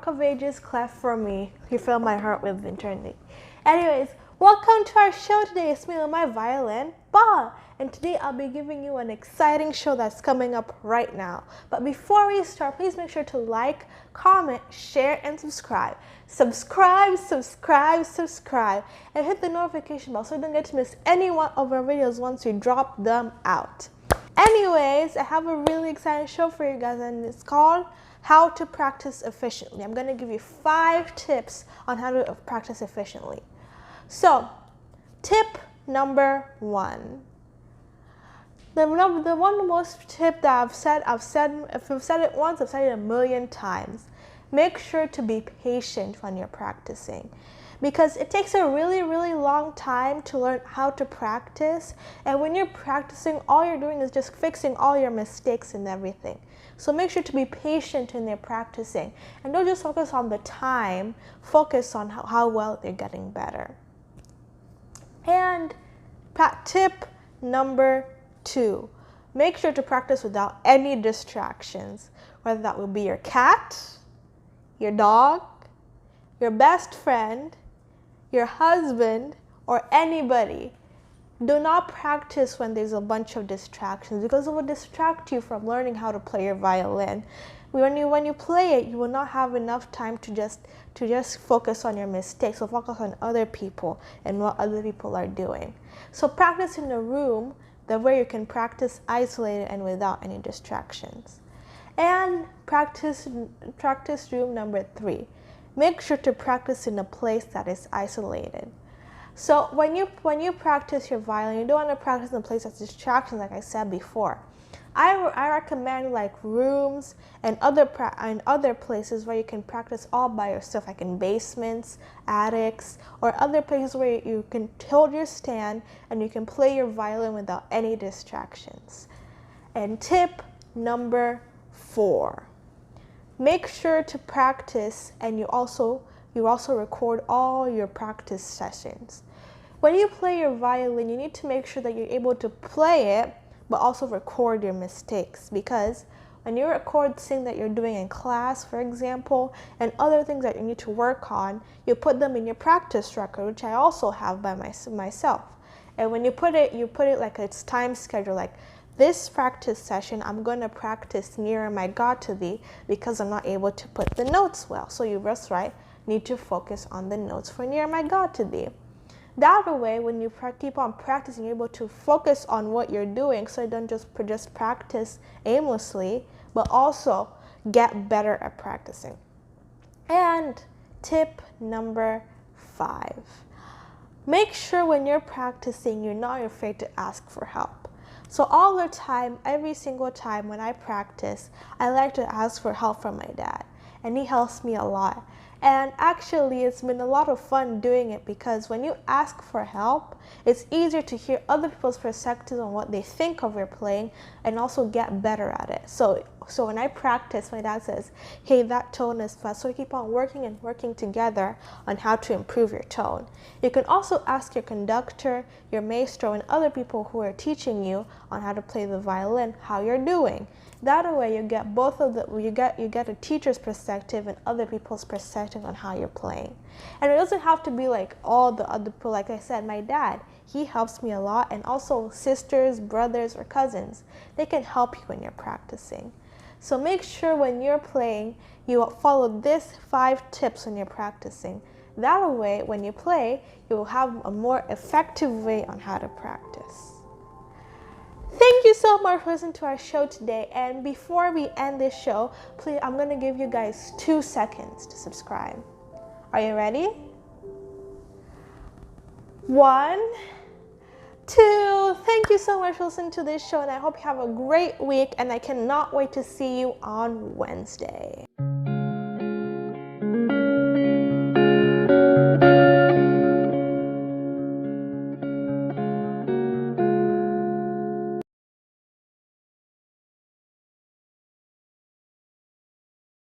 Rock of Ages, cleft for me. You fill my heart with eternity. Anyways, welcome to our show today. It's me with my violin, Ba. And today I'll be giving you an exciting show that's coming up right now. But before we start, please make sure to like, comment, share, and subscribe. Subscribe, and hit the notification bell so you don't get to miss any one of our videos once we drop them out. Anyways, I have a really exciting show for you guys, and it's called How to Practice Efficiently. I'm going to give you 5 tips on how to practice efficiently. So, tip number 1. The one most tip that I've said, if I've said it once, I've said it a million times. Make sure to be patient when you're practicing, because it takes a really, really long time to learn how to practice. And when you're practicing, all you're doing is just fixing all your mistakes and everything. So make sure to be patient when you're practicing, and don't just focus on the time, focus on how well you're getting better. And tip number 2, make sure to practice without any distractions, whether that will be your cat, your dog, your best friend, your husband, or anybody. Do not practice when there's a bunch of distractions, because it will distract you from learning how to play your violin. When you play it, you will not have enough time to just focus on your mistakes, so focus on other people and what other people are doing. So practice in a room where you can practice isolated and without any distractions. And practice room number 3. Make sure to practice in a place that is isolated. So when you practice your violin, you don't want to practice in a place that's distractions, like I said before. I recommend like rooms and other places where you can practice all by yourself, like in basements, attics, or other places where you can hold your stand and you can play your violin without any distractions. And tip number 4. Make sure to practice, and you also record all your practice sessions. When you play your violin, you need to make sure that you're able to play it, but also record your mistakes, because when you record things that you're doing in class, for example, and other things that you need to work on, you put them in your practice record, which I also have by myself. And when you put it like it's time schedule, like this practice session, I'm going to practice Nearer My God to Thee, because I'm not able to put the notes well. So you just need to focus on the notes for Nearer My God to Thee. That way, when you keep on practicing, you're able to focus on what you're doing, so you don't just practice aimlessly, but also get better at practicing. And tip number 5. Make sure when you're practicing, you're not afraid to ask for help. So all the time, every single time when I practice, I like to ask for help from my dad, and he helps me a lot. And actually, it's been a lot of fun doing it, because when you ask for help, it's easier to hear other people's perspectives on what they think of your playing and also get better at it. So when I practice, my dad says, hey, that tone is fast. So we keep on working together on how to improve your tone. You can also ask your conductor, your maestro, and other people who are teaching you on how to play the violin, how you're doing. That way you get you get a teacher's perspective and other people's perspective on how you're playing. And it doesn't have to be like all the other people. Like I said, my dad, he helps me a lot, and also sisters, brothers, or cousins. They can help you when you're practicing. So make sure when you're playing, you follow these 5 tips when you're practicing. That way, when you play, you will have a more effective way on how to practice. Thank you so much for listening to our show today. And before we end this show, please, I'm going to give you guys 2 seconds to subscribe. Are you ready? 1, 2. Thank you so much for listening to this show, and I hope you have a great week, and I cannot wait to see you on Wednesday.